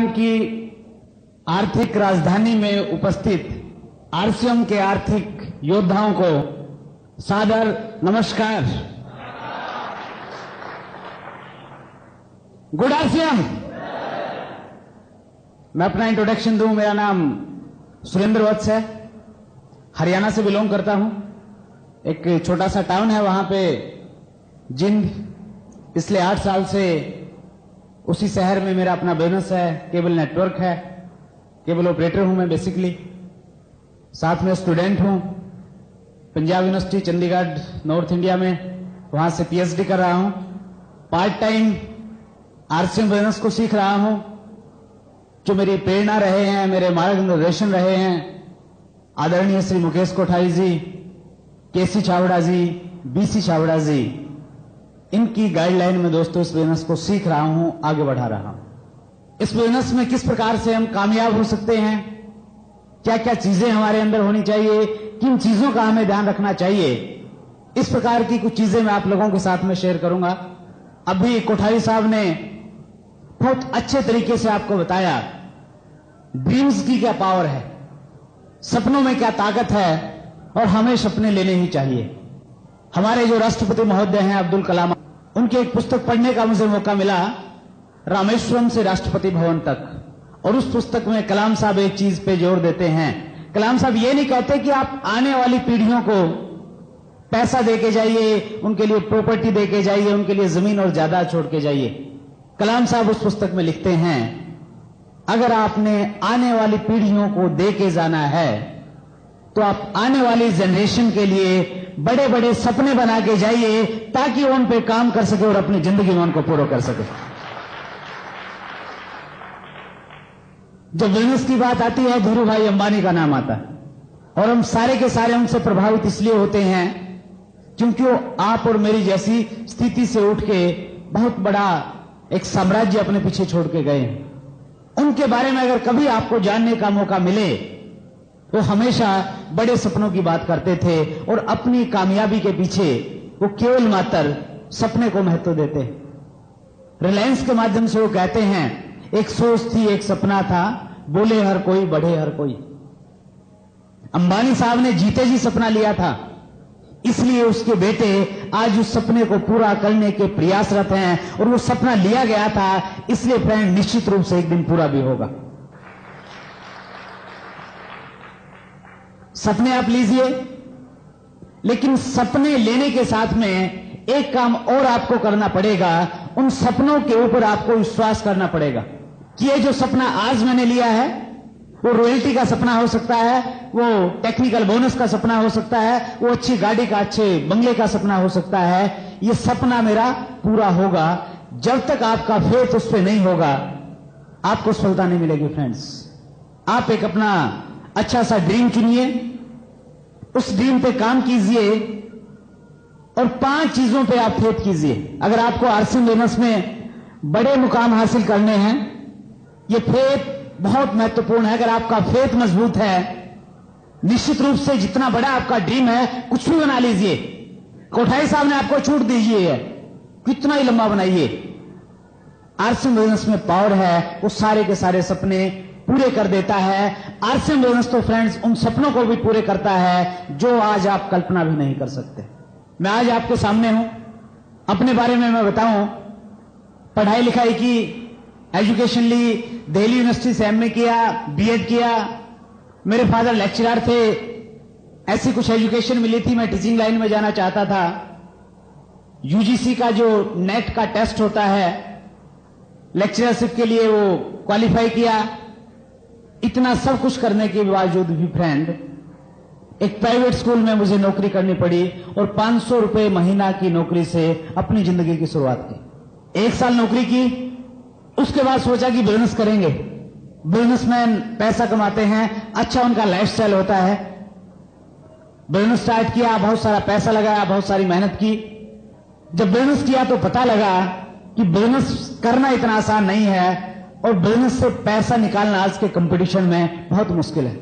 की आर्थिक राजधानी में उपस्थित आरसीएम के आर्थिक योद्धाओं को सादर नमस्कार। Good RCM. मैं अपना इंट्रोडक्शन दूं। मेरा नाम सुरेंद्र वत्स है, हरियाणा से बिलोंग करता हूं। एक छोटा सा टाउन है वहां पे जिंद। पिछले 8 साल से उसी शहर में मेरा अपना बिजनेस है, केबल नेटवर्क है, केबल ऑपरेटर हूं मैं बेसिकली। साथ में स्टूडेंट हूं Punjab university Chandigarh north India में, वहां से पीएचडी कर रहा हूं। पार्ट टाइम आरसीएम बिजनेस को सीख रहा हूं। जो मेरी प्रेरणा रहे हैं, मेरे मार्गदर्शन रहे हैं, आदरणीय श्री मुकेश कोठारी जी, केसी छाबड़ा जी, बीसी छाबड़ा जी, इनकी गाइडलाइन में दोस्तों इस बिजनेस को सीख रहा हूं, आगे बढ़ा रहा हूं। इस बिजनेस में किस प्रकार से हम कामयाब हो सकते हैं, क्या क्या चीजें हमारे अंदर होनी चाहिए, किन चीजों का हमें ध्यान रखना चाहिए, इस प्रकार की कुछ चीजें मैं आप लोगों के साथ में शेयर करूंगा। अभी कोठारी साहब ने बहुत अच्छे तरीके से आपको बताया ड्रीम्स की क्या पावर है, सपनों में क्या ताकत है, और हमें सपने लेने ही चाहिए। हमारे जो राष्ट्रपति महोदय हैं अब्दुल कलाम, उनकी एक पुस्तक पढ़ने का मुझे मौका मिला, रामेश्वरम से राष्ट्रपति भवन तक। और उस पुस्तक में कलाम साहब एक चीज पे जोर देते हैं। कलाम साहब ये नहीं कहते कि आप आने वाली पीढ़ियों को पैसा देके जाइए, उनके लिए प्रॉपर्टी देके जाइए, उनके लिए जमीन और जायदाद छोड़ के जाइए। कलाम साहब उस पुस्तक में लिखते हैं, अगर आपने आने वाली पीढ़ियों को दे के जाना है तो आप आने वाली जनरेशन के लिए बड़े बड़े सपने बना के जाइए, ताकि वो उन पे काम कर सके और अपनी जिंदगी में उनको पूरा कर सके। जब बिजनेस की बात आती है, धीरू भाई अंबानी का नाम आता है, और हम सारे के सारे उनसे प्रभावित इसलिए होते हैं क्योंकि वो आप और मेरी जैसी स्थिति से उठ के बहुत बड़ा एक साम्राज्य अपने पीछे छोड़ के गए हैं। उनके बारे में अगर कभी आपको जानने का मौका मिले तो हमेशा बड़े सपनों की बात करते थे, और अपनी कामयाबी के पीछे वो केवल मात्र सपने को महत्व देते हैं। रिलायंस के माध्यम से वो कहते हैं, एक सोच थी एक सपना था, बोले हर कोई बढ़े हर कोई। अंबानी साहब ने जीते जी सपना लिया था, इसलिए उसके बेटे आज उस सपने को पूरा करने के प्रयासरत हैं, और वो सपना लिया गया था, इसलिए फ्रेंड निश्चित रूप से एक दिन पूरा भी होगा। सपने आप लीजिए, लेकिन सपने लेने के साथ में एक काम और आपको करना पड़ेगा। उन सपनों के ऊपर आपको विश्वास करना पड़ेगा कि ये जो सपना आज मैंने लिया है, वो रॉयल्टी का सपना हो सकता है, वो टेक्निकल बोनस का सपना हो सकता है, वो अच्छी गाड़ी का, अच्छे बंगले का सपना हो सकता है। ये सपना मेरा पूरा होगा। जब तक आपका फेथ उस पर नहीं होगा, आपको सफलता नहीं मिलेगी। फ्रेंड्स, आप एक अपना अच्छा सा ड्रीम चुनिए, उस ड्रीम पे काम कीजिए, और 5 चीजों पे आप फेथ कीजिए। अगर आपको आरसीएम बिजनेस में बड़े मुकाम हासिल करने हैं, ये फेथ बहुत महत्वपूर्ण है। अगर आपका फेथ मजबूत है, निश्चित रूप से जितना बड़ा आपका ड्रीम है, कुछ भी बना लीजिए। कोठारी साहब ने आपको छूट दीजिए है, कितना ही लंबा बनाइए। आरसीएम बिजनेस में पावर है, वो सारे के सारे सपने पूरे कर देता है। आरसीएम बिजनेस तो फ्रेंड्स उन सपनों को भी पूरे करता है जो आज आप कल्पना भी नहीं कर सकते। मैं आज आपके सामने हूं, अपने बारे में मैं बताऊं, पढ़ाई लिखाई की, एजुकेशन ली, दिल्ली यूनिवर्सिटी से एमए किया, बीएड किया। मेरे फादर लेक्चरर थे, ऐसी कुछ एजुकेशन मिली थी, मैं टीचिंग लाइन में जाना चाहता था। यूजीसी का जो नेट का टेस्ट होता है लेक्चरशिप के लिए, वो क्वालिफाई किया। इतना सब कुछ करने के बावजूद भी फ्रेंड, एक प्राइवेट स्कूल में मुझे नौकरी करनी पड़ी, और 500 रुपए महीना की नौकरी से अपनी जिंदगी की शुरुआत की। 1 साल नौकरी की, उसके बाद सोचा कि बिजनेस करेंगे। बिजनेसमैन पैसा कमाते हैं, अच्छा उनका लाइफस्टाइल होता है। बिजनेस स्टार्ट किया, बहुत सारा पैसा लगाया, बहुत सारी मेहनत की। जब बिजनेस किया तो पता लगा कि बिजनेस करना इतना आसान नहीं है, और बिजनेस से पैसा निकालना आज के कंपटीशन में बहुत मुश्किल है।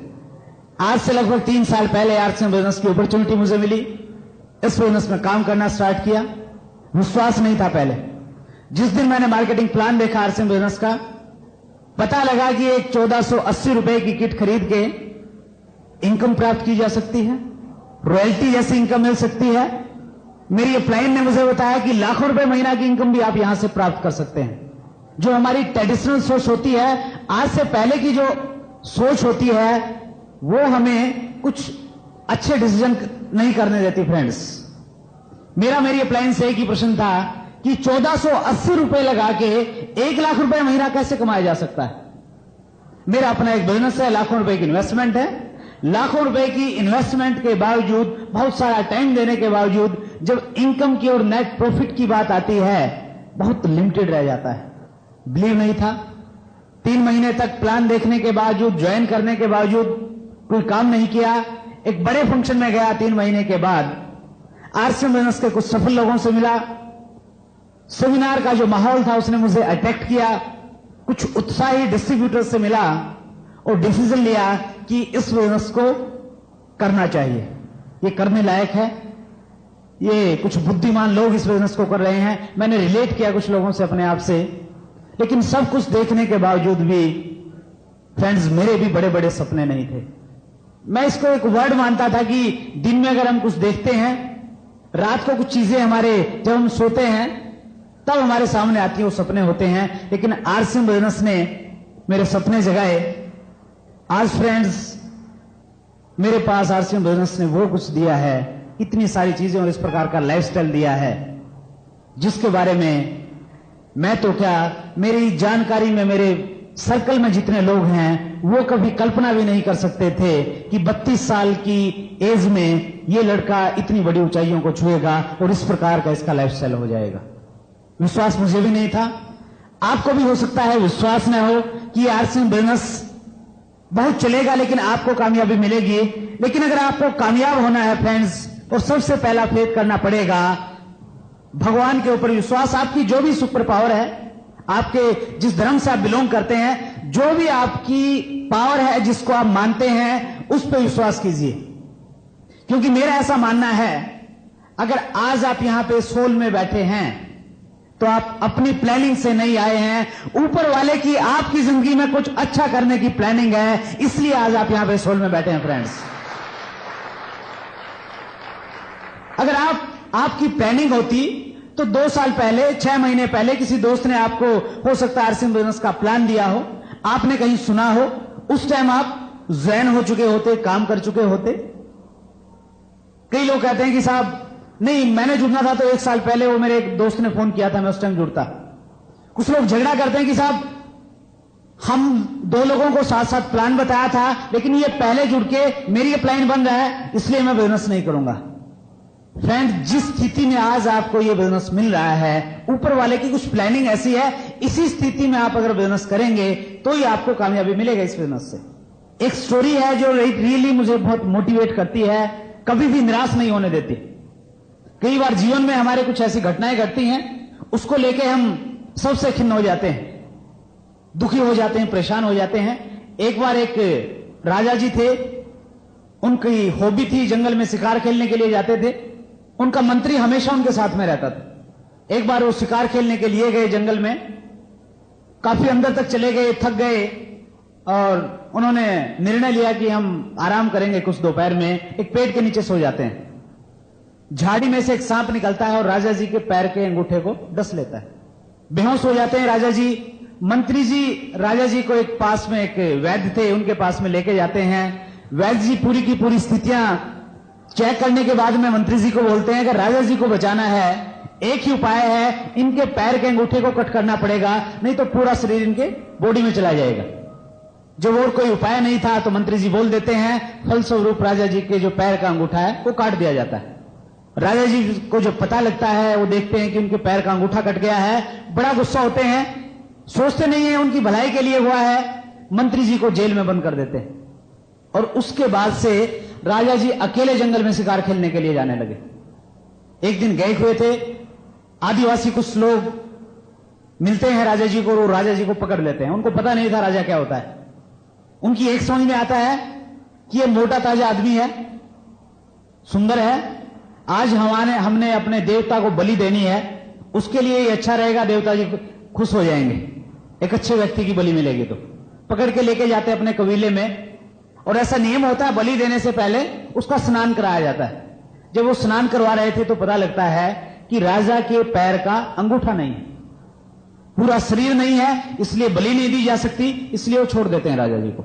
आज से लगभग 3 साल पहले आरसीएम बिजनेस की अपॉर्चुनिटी मुझे मिली। इस बिजनेस में काम करना स्टार्ट किया। विश्वास नहीं था पहले। जिस दिन मैंने मार्केटिंग प्लान देखा आरसीएम बिजनेस का, पता लगा कि एक 1480 रुपए की किट खरीद के इनकम प्राप्त की जा सकती है, रॉयल्टी जैसी इनकम मिल सकती है। मेरी अपलाइन ने मुझे बताया कि लाखों रुपए महीना की इनकम भी आप यहां से प्राप्त कर सकते हैं। जो हमारी ट्रेडिशनल सोच होती है, आज से पहले की जो सोच होती है, वो हमें कुछ अच्छे डिसीजन नहीं करने देती। फ्रेंड्स, मेरी अपलाइन से एक ही प्रश्न था कि 1480 रुपए लगा के 1 लाख रुपए महीना कैसे कमाया जा सकता है। मेरा अपना एक बिजनेस है, लाखों रुपए की इन्वेस्टमेंट है। लाखों रुपए की इन्वेस्टमेंट के बावजूद, बहुत सारा टाइम देने के बावजूद, जब इनकम की और नेट प्रॉफिट की बात आती है, बहुत लिमिटेड रह जाता है। बिलीव नहीं था। 3 महीने तक प्लान देखने के बावजूद, ज्वाइन करने के बावजूद कोई काम नहीं किया। एक बड़े फंक्शन में गया 3 महीने के बाद, आरसीएम बिजनेस के कुछ सफल लोगों से मिला। सेमिनार का जो माहौल था उसने मुझे अट्रैक्ट किया। कुछ उत्साही डिस्ट्रीब्यूटर से मिला और डिसीजन लिया कि इस बिजनेस को करना चाहिए, ये करने लायक है, ये कुछ बुद्धिमान लोग इस बिजनेस को कर रहे हैं। मैंने रिलेट किया कुछ लोगों से अपने आप से, लेकिन सब कुछ देखने के बावजूद भी फ्रेंड्स, मेरे भी बड़े बड़े सपने नहीं थे। मैं इसको एक वर्ड मानता था कि दिन में अगर हम कुछ देखते हैं, रात को कुछ चीजें हमारे, जब हम सोते हैं तब हमारे सामने आती है, वो सपने होते हैं। लेकिन आरसीएम बिजनेस ने मेरे सपने जगाए। आज फ्रेंड्स, मेरे पास आरसीएम बिजनेस ने वो कुछ दिया है, इतनी सारी चीजें और इस प्रकार का लाइफस्टाइल दिया है, जिसके बारे में मैं तो क्या, मेरी जानकारी में, मेरे सर्कल में जितने लोग हैं, वो कभी कल्पना भी नहीं कर सकते थे कि 32 साल की एज में ये लड़का इतनी बड़ी ऊंचाइयों को छुएगा और इस प्रकार का इसका लाइफस्टाइल हो जाएगा। विश्वास मुझे भी नहीं था, आपको भी हो सकता है विश्वास न हो कि आरसीएम बिजनेस बहुत चलेगा, लेकिन आपको कामयाबी मिलेगी। लेकिन अगर आपको कामयाब होना है फ्रेंड्स, तो सबसे पहला फेथ करना पड़ेगा भगवान के ऊपर विश्वास। आपकी जो भी सुपर पावर है, आपके जिस धर्म से आप बिलोंग करते हैं, जो भी आपकी पावर है, जिसको आप मानते हैं, उस पर विश्वास कीजिए। क्योंकि मेरा ऐसा मानना है, अगर आज आप यहां पे सोल में बैठे हैं, तो आप अपनी प्लानिंग से नहीं आए हैं, ऊपर वाले की आपकी जिंदगी में कुछ अच्छा करने की प्लानिंग है, इसलिए आज आप यहां पे सोल में बैठे हैं। फ्रेंड्स, अगर आपकी प्लानिंग होती तो 2 साल पहले, 6 महीने पहले किसी दोस्त ने आपको, हो सकता है आरसीएम बिजनेस का प्लान दिया हो, आपने कहीं सुना हो, उस टाइम आप ज्वाइन हो चुके होते, काम कर चुके होते। कई लोग कहते हैं कि साहब नहीं, मैंने जुड़ना था तो 1 साल पहले वो मेरे एक दोस्त ने फोन किया था, मैं उस टाइम जुड़ता। कुछ लोग झगड़ा करते हैं कि साहब हम 2 लोगों को साथ साथ प्लान बताया था, लेकिन ये पहले जुड़ के मेरी प्लान बन रहा है, इसलिए मैं बिजनेस नहीं करूंगा। फ्रेंड, जिस स्थिति में आज आपको ये बिजनेस मिल रहा है, ऊपर वाले की कुछ प्लानिंग ऐसी है, इसी स्थिति में आप अगर बिजनेस करेंगे तो ही आपको कामयाबी मिलेगा इस बिजनेस से। एक स्टोरी है जो रियली मुझे बहुत मोटिवेट करती है, कभी भी निराश नहीं होने देती। कई बार जीवन में हमारे कुछ ऐसी घटनाएं घटती हैं, उसको लेके हम सबसे खिन्न हो जाते हैं, दुखी हो जाते हैं, परेशान हो जाते हैं। एक बार एक राजा जी थे, उनकी हॉबी थी, जंगल में शिकार खेलने के लिए जाते थे। उनका मंत्री हमेशा उनके साथ में रहता था। एक बार वो शिकार खेलने के लिए गए जंगल में, काफी अंदर तक चले गए, थक गए और उन्होंने निर्णय लिया कि हम आराम करेंगे कुछ दोपहर में। एक पेड़ के नीचे सो जाते हैं। झाड़ी में से एक सांप निकलता है और राजा जी के पैर के अंगूठे को डस लेता है। बेहोश हो जाते हैं राजा जी। मंत्री जी राजा जी को एक पास में एक वैद्य थे, उनके पास में लेके जाते हैं। वैद्य जी पूरी की पूरी स्थितियां चेक करने के बाद में मंत्री जी को बोलते हैं कि राजा जी को बचाना है, एक ही उपाय है, इनके पैर के अंगूठे को कट करना पड़ेगा, नहीं तो पूरा शरीर इनके बॉडी में चला जाएगा। जब और कोई उपाय नहीं था तो मंत्री जी बोल देते हैं, फलस्वरूप राजा जी के जो पैर का अंगूठा है वो काट दिया जाता है। राजा जी को जब पता लगता है, वो देखते हैं कि उनके पैर का अंगूठा कट गया है, बड़ा गुस्सा होते हैं, सोचते नहीं है उनकी भलाई के लिए हुआ है, मंत्री जी को जेल में बंद कर देते हैं। और उसके बाद से राजा जी अकेले जंगल में शिकार खेलने के लिए जाने लगे। एक दिन गए हुए थे, आदिवासी कुछ लोग मिलते हैं राजा जी को और वो राजा जी को पकड़ लेते हैं। उनको पता नहीं था राजा क्या होता है। उनकी एक समझ में आता है कि ये मोटा ताजा आदमी है, सुंदर है, आज हमने अपने देवता को बलि देनी है, उसके लिए ये अच्छा रहेगा, देवता जी खुश हो जाएंगे। एक अच्छे व्यक्ति की बलि मिलेगी तो पकड़ के लेके जाते अपने कबीले में, और ऐसा नियम होता है बलि देने से पहले उसका स्नान कराया जाता है। जब वो स्नान करवा रहे थे तो पता लगता है कि राजा के पैर का अंगूठा नहीं है, पूरा शरीर नहीं है, इसलिए बलि नहीं दी जा सकती, इसलिए वो छोड़ देते हैं राजा जी को।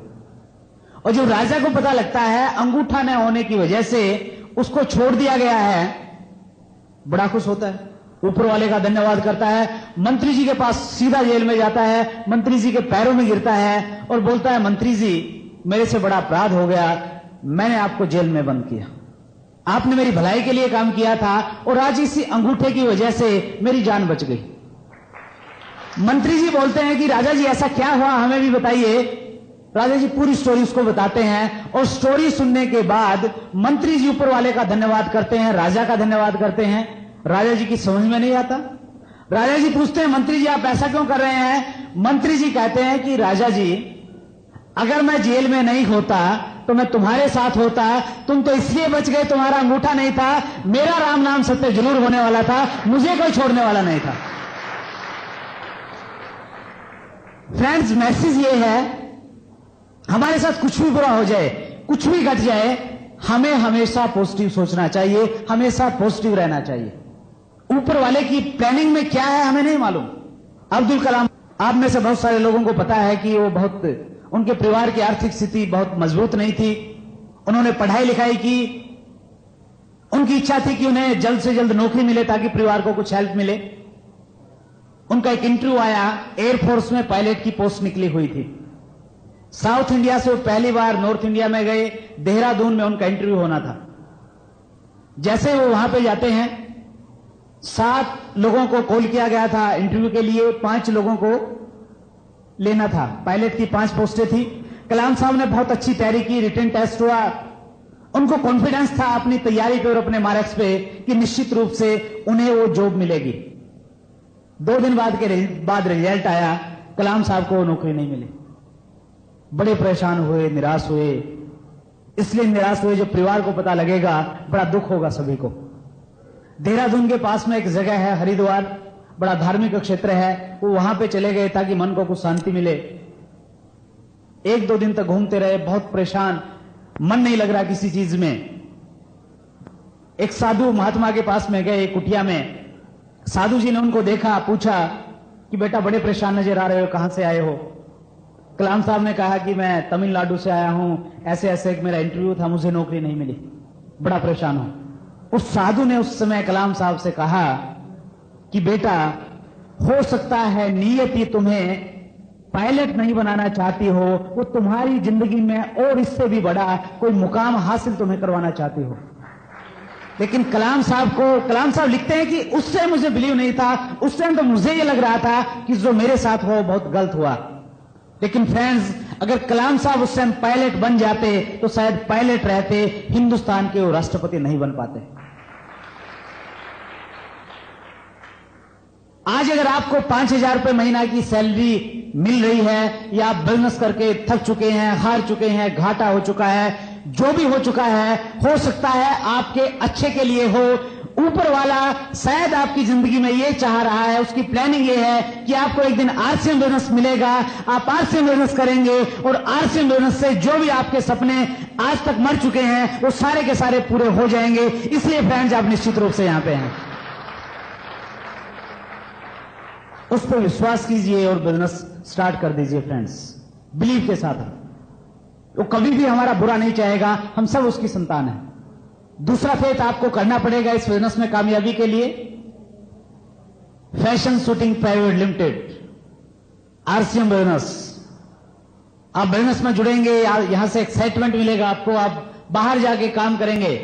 और जो राजा को पता लगता है अंगूठा न होने की वजह से उसको छोड़ दिया गया है, बड़ा खुश होता है, ऊपर वाले का धन्यवाद करता है, मंत्री जी के पास सीधा जेल में जाता है, मंत्री जी के पैरों में गिरता है और बोलता है, मंत्री जी मेरे से बड़ा अपराध हो गया, मैंने आपको जेल में बंद किया, आपने मेरी भलाई के लिए काम किया था और आज इसी अंगूठे की वजह से मेरी जान बच गई। मंत्री जी बोलते हैं कि राजा जी ऐसा क्या हुआ, हमें भी बताइए। राजा जी पूरी स्टोरी उसको बताते हैं और स्टोरी सुनने के बाद मंत्री जी ऊपर वाले का धन्यवाद करते हैं, राजा का धन्यवाद करते हैं। राजा जी की समझ में नहीं आता। राजा जी पूछते हैं, मंत्री जी आप ऐसा क्यों कर रहे हैं? मंत्री जी कहते हैं कि राजा जी अगर मैं जेल में नहीं होता तो मैं तुम्हारे साथ होता, तुम तो इसलिए बच गए तुम्हारा अंगूठा नहीं था, मेरा राम नाम सत्य जरूर होने वाला था, मुझे कोई छोड़ने वाला नहीं था। फ्रेंड्स, मैसेज ये है, हमारे साथ कुछ भी बुरा हो जाए, कुछ भी घट जाए, हमें हमेशा पॉजिटिव सोचना चाहिए, हमेशा पॉजिटिव रहना चाहिए। ऊपर वाले की प्लानिंग में क्या है हमें नहीं मालूम। अब्दुल कलाम, आप में से बहुत सारे लोगों को पता है कि वो बहुत, उनके परिवार की आर्थिक स्थिति बहुत मजबूत नहीं थी, उन्होंने पढ़ाई लिखाई की, उनकी इच्छा थी कि उन्हें जल्द से जल्द नौकरी मिले ताकि परिवार को कुछ हेल्प मिले। उनका एक इंटरव्यू आया, एयरफोर्स में पायलट की पोस्ट निकली हुई थी। साउथ इंडिया से वो पहली बार नॉर्थ इंडिया में गए, देहरादून में उनका इंटरव्यू होना था। जैसे वो वहां पे जाते हैं, 7 लोगों को कॉल किया गया था इंटरव्यू के लिए, 5 लोगों को लेना था। पायलट की 5 पोस्टें थी। कलाम साहब ने बहुत अच्छी तैयारी की, रिटन टेस्ट हुआ, उनको कॉन्फिडेंस था अपनी तैयारी पे और अपने मार्क्स पे कि निश्चित रूप से उन्हें वो जॉब मिलेगी। 2 दिन बाद रिजल्ट आया, कलाम साहब को नौकरी नहीं मिली। बड़े परेशान हुए, निराश हुए। इसलिए निराश हुए जब परिवार को पता लगेगा बड़ा दुख होगा सभी को। देहरादून के पास में एक जगह है हरिद्वार, बड़ा धार्मिक क्षेत्र है, वो वहां पे चले गए ताकि मन को कुछ शांति मिले। 1-2 दिन तक घूमते रहे, बहुत परेशान, मन नहीं लग रहा किसी चीज में। एक साधु महात्मा के पास में गए, कुटिया में। साधु जी ने उनको देखा, पूछा कि बेटा बड़े परेशान नजर आ रहे हो, कहां से आए हो? कलाम साहब ने कहा कि मैं तमिलनाडु से आया हूं, ऐसे ऐसे एक मेरा इंटरव्यू था, मुझे नौकरी नहीं मिली, बड़ा परेशान हूं। उस साधु ने उस समय कलाम साहब से कहा कि बेटा हो सकता है नियति तुम्हें पायलट नहीं बनाना चाहती हो, वो तुम्हारी जिंदगी में और इससे भी बड़ा कोई मुकाम हासिल तुम्हें करवाना चाहती हो। लेकिन कलाम साहब लिखते हैं कि उससे मुझे बिलीव नहीं था, उस टाइम तो मुझे ये लग रहा था कि जो मेरे साथ हो बहुत गलत हुआ। लेकिन फ्रेंड्स, अगर कलाम साहब उस टाइम पायलट बन जाते तो शायद पायलट रहते, हिंदुस्तान के वो राष्ट्रपति नहीं बन पाते। आज अगर आपको 5,000 रुपए महीना की सैलरी मिल रही है, या आप बिजनेस करके थक चुके हैं, हार चुके हैं, घाटा हो चुका है, जो भी हो चुका है, हो सकता है आपके अच्छे के लिए हो। ऊपर वाला शायद आपकी जिंदगी में ये चाह रहा है, उसकी प्लानिंग ये है कि आपको एक दिन आरसीएम बिजनेस मिलेगा, आप आरसीएम बिजनेस करेंगे और आरसीएम बिजनेस से जो भी आपके सपने आज तक मर चुके हैं वो सारे के सारे पूरे हो जाएंगे। इसलिए फ्रेंड्स, आप निश्चित रूप से यहां पे हैं, उस पर विश्वास कीजिए और बिजनेस स्टार्ट कर दीजिए। फ्रेंड्स, बिलीव के साथ वो कभी भी हमारा बुरा नहीं चाहेगा, हम सब उसकी संतान है। दूसरा फेथ आपको करना पड़ेगा इस बिजनेस में कामयाबी के लिए, fashion shooting private limited, RCM business. आप बिजनेस में जुड़ेंगे, यहां से एक्साइटमेंट मिलेगा आपको, आप बाहर जाके काम करेंगे,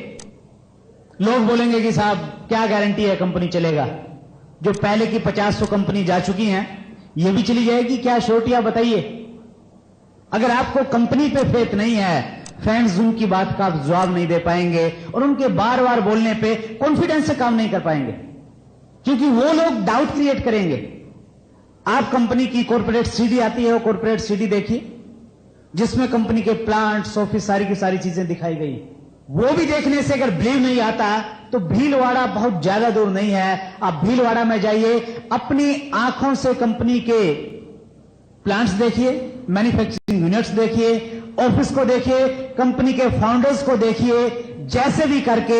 लोग बोलेंगे कि साहब क्या गारंटी है कंपनी चलेगा। जो पहले की 50-100 कंपनी जा चुकी हैं, ये भी चली जाएगी, क्या श्योरिटी बताइए। अगर आपको कंपनी पे फेथ नहीं है फ्रेंड्स, उनकी बात का आप जवाब नहीं दे पाएंगे और उनके बार बार बोलने पे कॉन्फिडेंस से काम नहीं कर पाएंगे, क्योंकि वो लोग डाउट क्रिएट करेंगे। आप कंपनी की कॉर्पोरेट सीडी आती है, वो कॉर्पोरेट सीडी देखिए जिसमें कंपनी के प्लांट्स, ऑफिस, सारी की सारी चीजें दिखाई गई। वो भी देखने से अगर बिलीव नहीं आता तो भीलवाड़ा बहुत ज्यादा दूर नहीं है, आप भीलवाड़ा में जाइए, अपनी आंखों से कंपनी के प्लांट्स देखिए, मैन्युफैक्चरिंग यूनिट्स देखिए, ऑफिस को देखिए, कंपनी के फाउंडर्स को देखिए, जैसे भी करके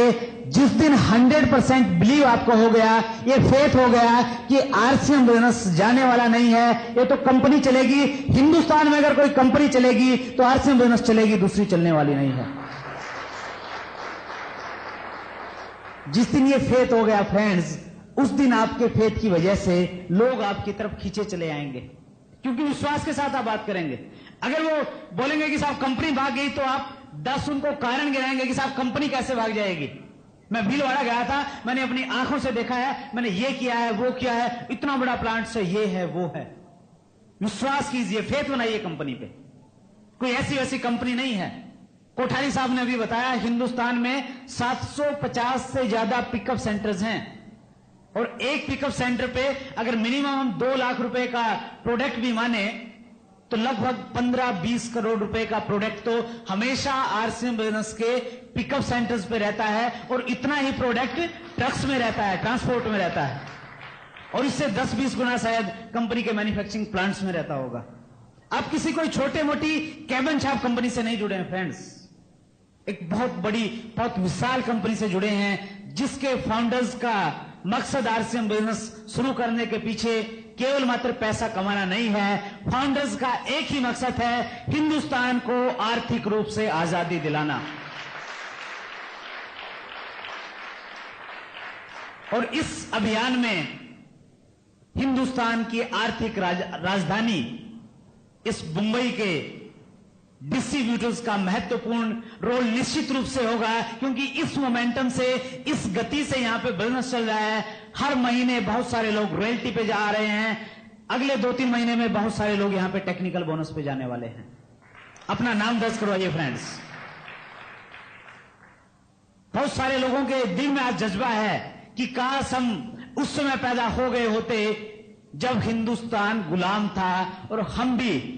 जिस दिन 100% बिलीव आपको हो गया, ये फेथ हो गया कि आरसीएम बिजनेस जाने वाला नहीं है, ये तो कंपनी चलेगी, हिंदुस्तान में अगर कोई कंपनी चलेगी तो आरसीएम बिजनेस चलेगी, दूसरी चलने वाली नहीं है। जिस दिन ये फेथ हो गया फ्रेंड्स, उस दिन आपके फेथ की वजह से लोग आपकी तरफ खींचे चले आएंगे, क्योंकि विश्वास के साथ आप बात करेंगे। अगर वो बोलेंगे कि साहब कंपनी भाग गई, तो आप 10 उनको कारण गिराएंगे कि साहब कंपनी कैसे भाग जाएगी। मैं भीलवाड़ा गया था, मैंने अपनी आंखों से देखा है, मैंने ये किया है, वो किया है, इतना बड़ा प्लांट से ये है वो है। विश्वास कीजिए, फेथ बनाइए कंपनी पे। कोई ऐसी वैसी कंपनी नहीं है। कोठारी साहब ने अभी बताया, हिंदुस्तान में 750 से ज्यादा पिकअप सेंटर्स हैं, और एक पिकअप सेंटर पे अगर मिनिमम हम 2 लाख रुपए का प्रोडक्ट भी माने तो लगभग 15-20 करोड़ रुपए का प्रोडक्ट तो हमेशा आरसीएम बिजनेस के पिकअप सेंटर्स पे रहता है, और इतना ही प्रोडक्ट ट्रक्स में रहता है, ट्रांसपोर्ट में रहता है, और इससे 10-20 गुना शायद कंपनी के मैन्युफैक्चरिंग प्लांट्स में रहता होगा। आप किसी कोई छोटे मोटी कैबन छाप कंपनी से नहीं जुड़े हैं फ्रेंड्स, एक बहुत बड़ी, बहुत विशाल कंपनी से जुड़े हैं, जिसके फाउंडर्स का मकसद आरसीएम बिजनेस शुरू करने के पीछे केवल मात्र पैसा कमाना नहीं है। फाउंडर्स का एक ही मकसद है, हिंदुस्तान को आर्थिक रूप से आजादी दिलाना। और इस अभियान में हिंदुस्तान की आर्थिक राजधानी इस मुंबई के डिस्ट्रीब्यूटर्स का महत्वपूर्ण रोल निश्चित रूप से होगा, क्योंकि इस मोमेंटम से, इस गति से यहां पे बिजनेस चल रहा है। हर महीने बहुत सारे लोग रॉयल्टी पे जा रहे हैं, अगले 2-3 महीने में बहुत सारे लोग यहां पे टेक्निकल बोनस पे जाने वाले हैं। अपना नाम दर्ज करवाइए फ्रेंड्स। बहुत सारे लोगों के दिल में आज जज्बा है कि काश हम उस समय पैदा हो गए होते जब हिंदुस्तान गुलाम था, और हम भी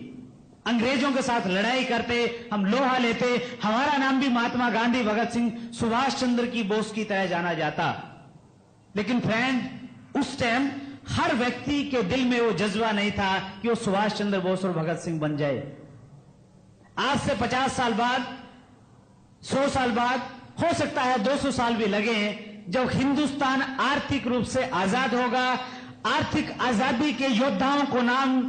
अंग्रेजों के साथ लड़ाई करते, हम लोहा लेते, हमारा नाम भी महात्मा गांधी, भगत सिंह, सुभाष चंद्र की बोस की तरह जाना जाता। लेकिन फ्रेंड, उस टाइम हर व्यक्ति के दिल में वो जज्बा नहीं था कि वो सुभाष चंद्र बोस और भगत सिंह बन जाए। आज से 50 साल बाद, 100 साल बाद, हो सकता है 200 साल भी लगे, जब हिंदुस्तान आर्थिक रूप से आजाद होगा, आर्थिक आजादी के योद्धाओं को नाम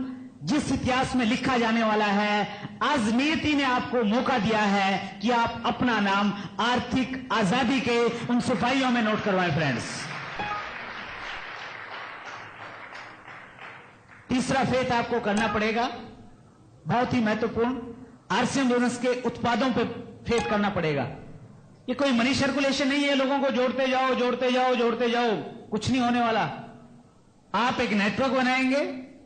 जिस इतिहास में लिखा जाने वाला है, आज नियति ने आपको मौका दिया है कि आप अपना नाम आर्थिक आजादी के उन सिपाहियों में नोट करवाएं फ्रेंड्स। तीसरा फेथ आपको करना पड़ेगा, बहुत ही महत्वपूर्ण, आरसीएम बिजनेस के उत्पादों पे फेथ करना पड़ेगा। ये कोई मनी सर्कुलेशन नहीं है, लोगों को जोड़ते जाओ जोड़ते जाओ जोड़ते जाओ, कुछ नहीं होने वाला। आप एक नेटवर्क बनाएंगे,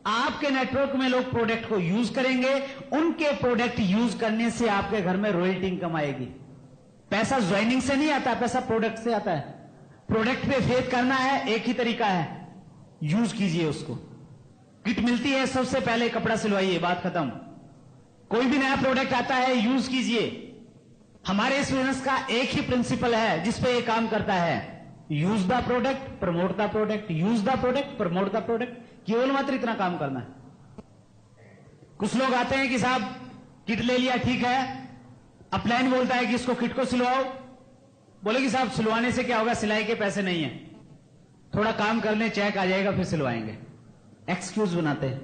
आपके नेटवर्क में लोग प्रोडक्ट को यूज करेंगे, उनके प्रोडक्ट यूज करने से आपके घर में रॉयल्टी इनकम आएगी। पैसा ज्वाइनिंग से नहीं आता, पैसा प्रोडक्ट से आता है। प्रोडक्ट पे फेथ करना है, एक ही तरीका है, यूज कीजिए उसको। किट मिलती है, सबसे पहले कपड़ा सिलवाइए, बात खत्म। कोई भी नया प्रोडक्ट आता है, यूज कीजिए। हमारे इस बिजनेस का एक ही प्रिंसिपल है जिसपे ये काम करता है, use the product, promote the product, use the product, promote the product, केवल मात्र इतना काम करना है। कुछ लोग आते हैं कि साहब किट ले लिया, ठीक है, अपलाइन बोलता है कि इसको किट को सिलवाओ, बोले कि साहब सिलवाने से क्या होगा, सिलाई के पैसे नहीं है, थोड़ा काम कर लें, चेक आ जाएगा फिर सिलवाएंगे। एक्सक्यूज बनाते हैं।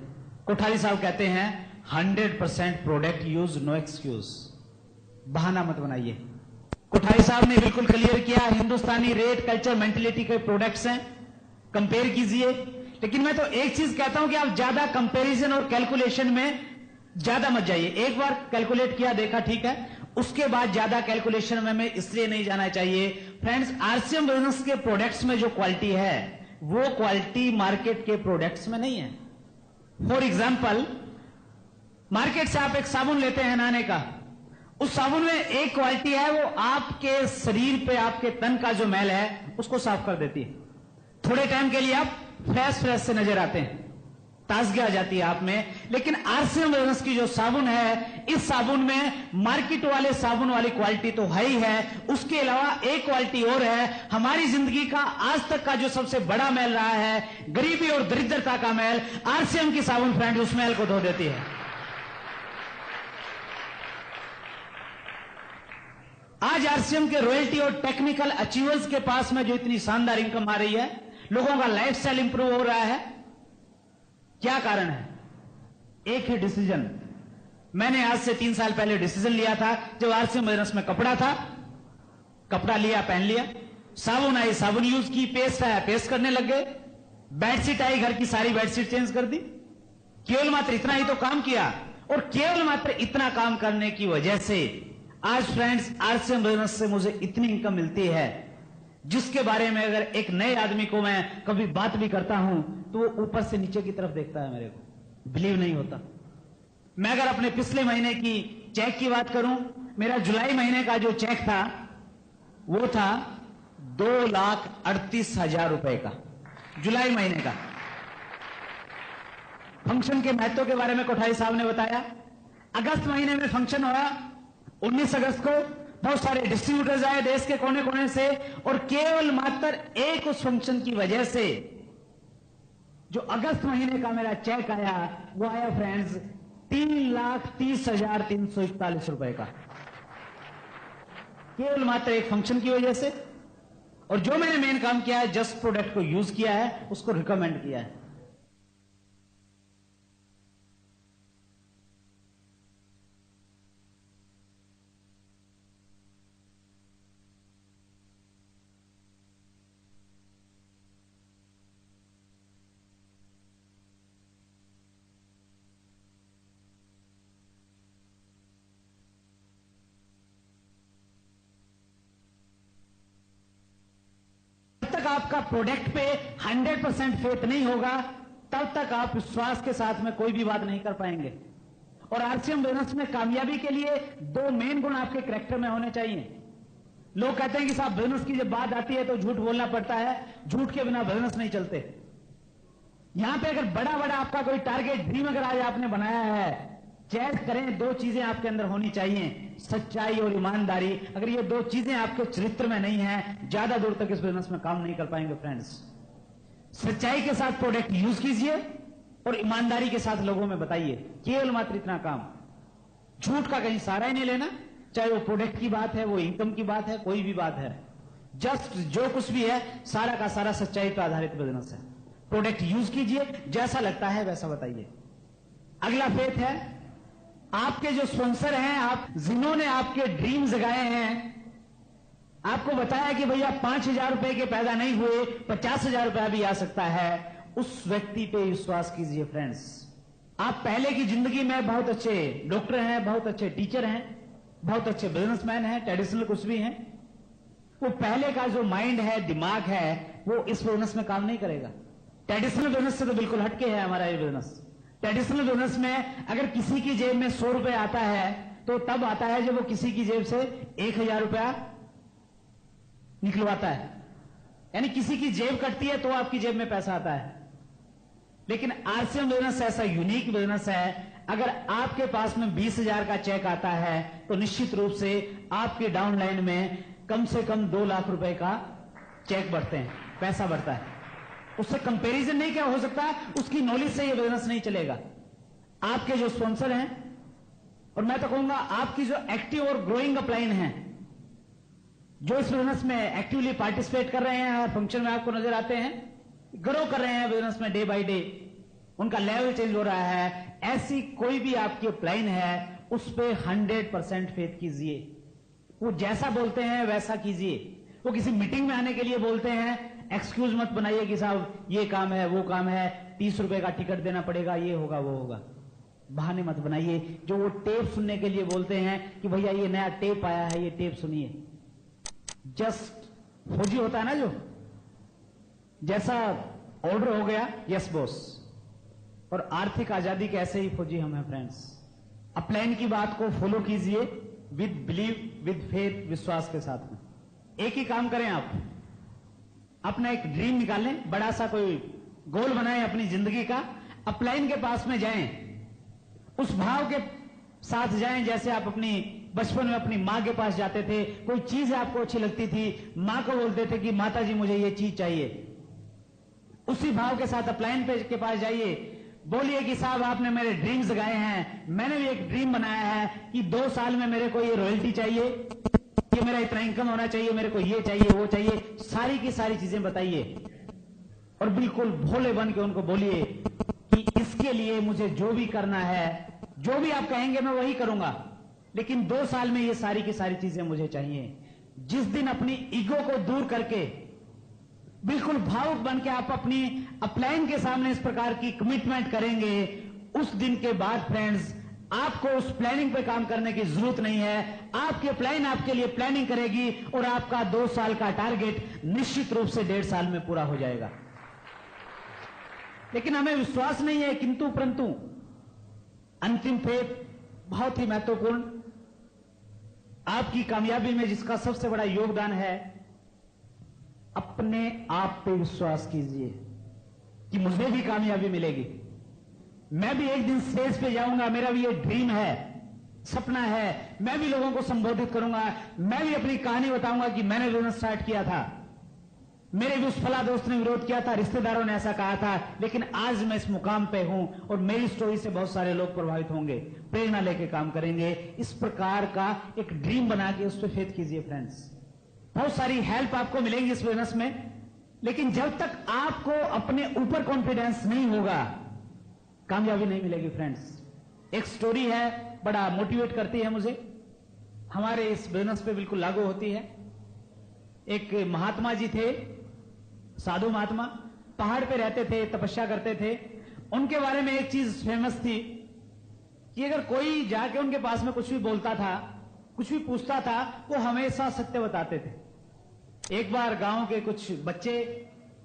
कोठारी साहब कहते हैं 100% प्रोडक्ट यूज, नो एक्सक्यूज, बहाना मत बनाइए। कोठारी साहब ने बिल्कुल क्लियर किया, हिंदुस्तानी रेट, कल्चर, मेंटेलिटी के प्रोडक्ट्स हैं, कंपेयर कीजिए। लेकिन मैं तो एक चीज कहता हूं कि आप ज्यादा कंपैरिजन और कैलकुलेशन में ज्यादा मत जाइए। एक बार कैलकुलेट किया, देखा, ठीक है, उसके बाद ज्यादा कैलकुलेशन में इसलिए नहीं जाना चाहिए। फ्रेंड्स, आरसीएम बिजनेस के प्रोडक्ट्स में जो क्वालिटी है, वो क्वालिटी मार्केट के प्रोडक्ट्स में नहीं है। फॉर एग्जाम्पल, मार्केट से आप एक साबुन लेते हैं नहाने का, उस साबुन में एक क्वालिटी है, वो आपके शरीर पे, आपके तन का जो मैल है उसको साफ कर देती है। थोड़े टाइम के लिए आप फ्रेश से नजर आते हैं, ताजगी आ जाती है आप में। लेकिन आरसीएम बिजनेस की जो साबुन है, इस साबुन में मार्केट वाले साबुन वाली क्वालिटी तो है ही है, उसके अलावा एक क्वालिटी और है। हमारी जिंदगी का आज तक का जो सबसे बड़ा मैल रहा है, गरीबी और दरिद्रता का मैल, आरसीएम की साबुन फ्रेंड उस मैल को धो देती है। आज आरसीएम के रॉयल्टी और टेक्निकल अचीवर्स के पास में जो इतनी शानदार इनकम आ रही है, लोगों का लाइफस्टाइल इंप्रूव हो रहा है, क्या कारण है? एक ही डिसीजन। मैंने आज से 3 साल पहले डिसीजन लिया था, जब आरसीएम बिजनेस में कपड़ा था, कपड़ा लिया, पहन लिया, साबुन आई, साबुन यूज की, पेस्ट आया, पेस्ट करने लग गए, बेडशीट आई, घर की सारी बेडशीट चेंज कर दी। केवल मात्र इतना ही तो काम किया, और केवल मात्र इतना काम करने की वजह से आज फ्रेंड्स आरसीएम बिजनेस से मुझे इतनी इनकम मिलती है, जिसके बारे में अगर एक नए आदमी को मैं कभी बात भी करता हूं तो वो ऊपर से नीचे की तरफ देखता है, मेरे को बिलीव नहीं होता। मैं अगर अपने पिछले महीने की चेक की बात करूं, मेरा जुलाई महीने का जो चेक था वो था 2,38,000 रुपए का, जुलाई महीने का। फंक्शन के महत्व के बारे में कोठारी साहब ने बताया। अगस्त महीने में फंक्शन हुआ, 19 अगस्त को बहुत सारे डिस्ट्रीब्यूटर्स आए देश के कोने कोने से, और केवल मात्र एक उस फंक्शन की वजह से जो अगस्त महीने का मेरा चेक आया, वो आया फ्रेंड्स 3,30,341 रुपए का, केवल मात्र एक फंक्शन की वजह से। और जो मैंने मेन काम किया है, जस्ट प्रोडक्ट को यूज किया है, उसको रिकमेंड किया है। आपका प्रोडक्ट पे 100% फेथ नहीं होगा, तब तक आप विश्वास के साथ में कोई भी बात नहीं कर पाएंगे। और आरसीएम बिजनेस में कामयाबी के लिए 2 मेन गुण आपके कैरेक्टर में होने चाहिए। लोग कहते हैं कि साहब बिजनेस की जब बात आती है तो झूठ बोलना पड़ता है, झूठ के बिना बिजनेस नहीं चलते। यहां पे अगर बड़ा बड़ा आपका कोई टारगेट, ड्रीम अगर आज आपने बनाया है, चेक करें, 2 चीजें आपके अंदर होनी चाहिए, सच्चाई और ईमानदारी। अगर ये 2 चीजें आपके चरित्र में नहीं है, ज्यादा दूर तक इस बिजनेस में काम नहीं कर पाएंगे फ्रेंड्स। सच्चाई के साथ प्रोडक्ट यूज कीजिए और ईमानदारी के साथ लोगों में बताइए, केवल मात्र इतना काम। झूठ का कहीं सहारा ही नहीं लेना, चाहे वो प्रोडक्ट की बात है, वो इनकम की बात है, कोई भी बात है। जस्ट जो कुछ भी है, सारा का सारा सच्चाई पर आधारित बिजनेस है। प्रोडक्ट यूज कीजिए, जैसा लगता है वैसा बताइए। अगला फेथ है, आपके जो स्पॉन्सर हैं, आप जिन्होंने आपके ड्रीम जगाए हैं, आपको बताया कि भैया 5,000 रुपए के पैदा नहीं हुए, 50,000 रुपया भी आ सकता है, उस व्यक्ति पे विश्वास कीजिए फ्रेंड्स। आप पहले की जिंदगी में बहुत अच्छे डॉक्टर हैं, बहुत अच्छे टीचर हैं, बहुत अच्छे बिजनेसमैन हैं, ट्रेडिशनल कुछ भी हैं, वो पहले का जो माइंड है, दिमाग है, वो इस बिजनेस में काम नहीं करेगा। ट्रेडिशनल बिजनेस से तो बिल्कुल हटके है हमारा ये बिजनेस। ट्रेडिशनल बिजनेस में अगर किसी की जेब में 100 रुपए आता है तो तब आता है जब वो किसी की जेब से 1,000 रुपया निकलवाता है, यानी किसी की जेब कटती है तो आपकी जेब में पैसा आता है। लेकिन आरसीएम बिजनेस ऐसा यूनिक बिजनेस है, अगर आपके पास में 20,000 का चेक आता है तो निश्चित रूप से आपके डाउन लाइन में कम से कम 2 लाख रुपए का चेक बढ़ते हैं, पैसा बढ़ता है। उससे कंपैरिजन नहीं क्या हो सकता, उसकी नॉलेज से ये बिजनेस नहीं चलेगा। आपके जो स्पॉन्सर हैं, और मैं तो कहूंगा आपकी जो एक्टिव और ग्रोइंग अपलाइन है, जो इस बिजनेस में एक्टिवली पार्टिसिपेट कर रहे हैं, हर फंक्शन में आपको नजर आते हैं, ग्रो कर रहे हैं बिजनेस में डे बाय डे, उनका लेवल चेंज हो रहा है, ऐसी कोई भी आपकी अपलाइन है, उस पर 100% फेथ कीजिए। वो जैसा बोलते हैं वैसा कीजिए। वो किसी मीटिंग में आने के लिए बोलते हैं, एक्सक्यूज मत बनाइए कि साहब ये काम है, वो काम है, 30 रुपए का टिकट देना पड़ेगा, ये होगा वो होगा, बहाने मत बनाइए। जो वो टेप सुनने के लिए बोलते हैं कि भैया ये नया टेप आया है, ये टेप सुनिए, जस्ट फौजी होता है ना, जो जैसा ऑर्डर हो गया, यस बॉस। और आर्थिक आजादी के ऐसे ही फौजी हम हैं फ्रेंड्स। अपलाइन की बात को फॉलो कीजिए विद बिलीव, विद फेथ, विश्वास के साथ में। एक ही काम करें, आप अपना एक ड्रीम निकालें, बड़ा सा कोई गोल बनाएं अपनी जिंदगी का। अपलाइन के पास में जाएं, उस भाव के साथ जाएं जैसे आप अपनी बचपन में अपनी मां के पास जाते थे, कोई चीज आपको अच्छी लगती थी, मां को बोलते थे कि माता जी मुझे ये चीज चाहिए। उसी भाव के साथ अपलाइन के पास जाइए, बोलिए कि साहब आपने मेरे ड्रीम्स गाए हैं, मैंने भी एक ड्रीम बनाया है कि 2 साल में मेरे को ये रॉयल्टी चाहिए, कि मेरा इतना इनकम होना चाहिए, मेरे को ये चाहिए वो चाहिए, सारी की सारी चीजें बताइए और बिल्कुल भोले बन के उनको बोलिए कि इसके लिए मुझे जो भी करना है, जो भी आप कहेंगे मैं वही करूंगा, लेकिन 2 साल में ये सारी की सारी चीजें मुझे चाहिए। जिस दिन अपनी ईगो को दूर करके बिल्कुल भावुक बन के आप अपनी अपलाइन के सामने इस प्रकार की कमिटमेंट करेंगे, उस दिन के बाद फ्रेंड्स आपको उस प्लानिंग पे काम करने की जरूरत नहीं है। आपकी अपलाइन आपके लिए प्लानिंग करेगी और आपका 2 साल का टारगेट निश्चित रूप से 1.5 साल में पूरा हो जाएगा। लेकिन हमें विश्वास नहीं है, किंतु परंतु अंतिम फेज बहुत ही महत्वपूर्ण, आपकी कामयाबी में जिसका सबसे बड़ा योगदान है, अपने आप पे विश्वास कीजिए कि मुझे भी कामयाबी मिलेगी, मैं भी एक दिन स्टेज पे जाऊंगा, मेरा भी ये ड्रीम है, सपना है, मैं भी लोगों को संबोधित करूंगा, मैं भी अपनी कहानी बताऊंगा कि मैंने बिजनेस स्टार्ट किया था, मेरे भी उस फला दोस्त ने विरोध किया था, रिश्तेदारों ने ऐसा कहा था, लेकिन आज मैं इस मुकाम पे हूं और मेरी स्टोरी से बहुत सारे लोग प्रभावित होंगे, प्रेरणा लेके काम करेंगे। इस प्रकार का एक ड्रीम बना के उस पर फेथ कीजिए फ्रेंड्स। बहुत सारी हेल्प आपको मिलेंगी इस बिजनेस में, लेकिन जब तक आपको अपने ऊपर कॉन्फिडेंस नहीं होगा, कामयाबी नहीं मिलेगी फ्रेंड्स। एक स्टोरी है, बड़ा मोटिवेट करती है मुझे, हमारे इस बिजनेस पे बिल्कुल लागू होती है। एक महात्मा जी थे, साधु महात्मा, पहाड़ पे रहते थे, तपस्या करते थे। उनके बारे में एक चीज फेमस थी कि अगर कोई जाके उनके पास में कुछ भी बोलता था, कुछ भी पूछता था, वो हमेशा सत्य बताते थे। एक बार गांव के कुछ बच्चे,